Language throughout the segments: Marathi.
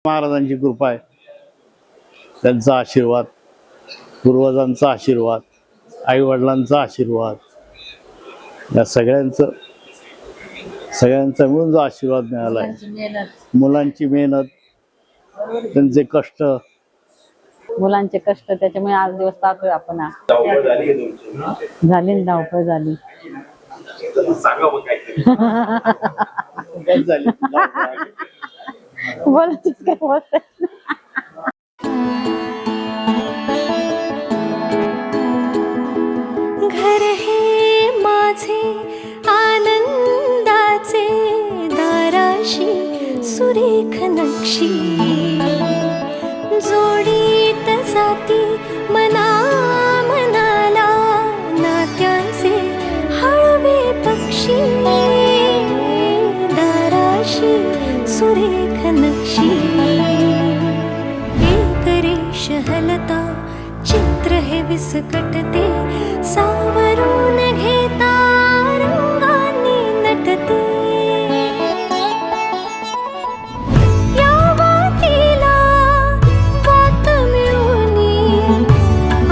महाराजांची कृपा आहे, त्यांचा आशीर्वाद, पूर्वजांचा आशीर्वाद, आई वडिलांचा आशीर्वाद, या सगळ्यांचा मिळून जो आशीर्वाद मिळाला आहे, मुलांची मेहनत, त्यांचे कष्ट, मुलांचे कष्ट, त्याच्यामुळे आज दिवस पाहतोय आपण. झाली ना धावपळ झाली. बोलतच काय बोलत. घर हे माझे आनंदाचे, दाराशी सुरेख नक्षी, जोडीत जाती मना मनाला, नात्यांचे हळवे पक्षी, दाराशी सुरेख नक्षी. एक रेष हलता चित्र हे विस्कटते, सावरून घेता रंगांनी नटते. या वातीला वात मिळूनी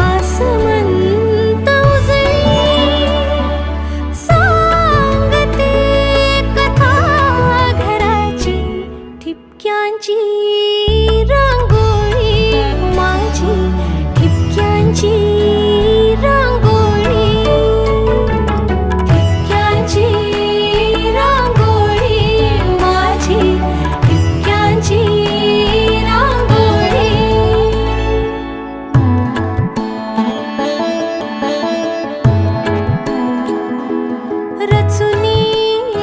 आसमंत उजळी, सांगते कथा घराची, ठिपक्यांची रांगोळी माझी, ठिपक्यांची रांगोळी, ठिपक्यांची रांगोळी माझी, ठिपक्यांची रांगोळी. रचुनी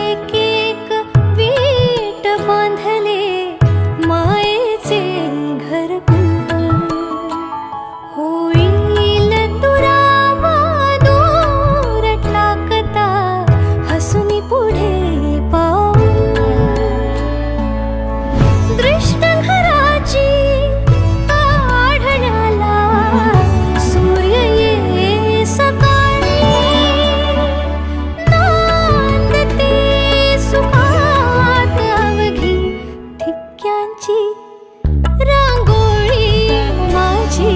एक एक वीट बांधले, मायेचे घरकुल, होईल दुरावा दूर टाकता, हसुनी पुढे पाऊल. दृष्ट घराची काढण्याला, सूर्य ये सकाळी, नांदते सुखात अवघी, ठिपक्यांची रांगोळी माझी,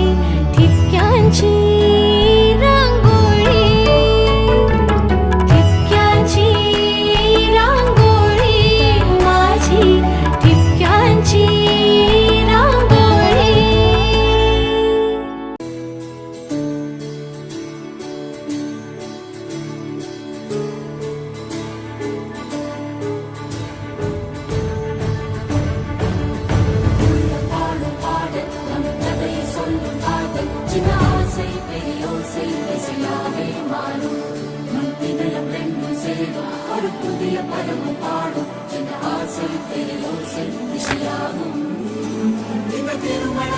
ठिपक्यांची रांगोळी, ठिपक्यांची रांगोळी माझी, ठिपक्यांची रांगोळी. திருமண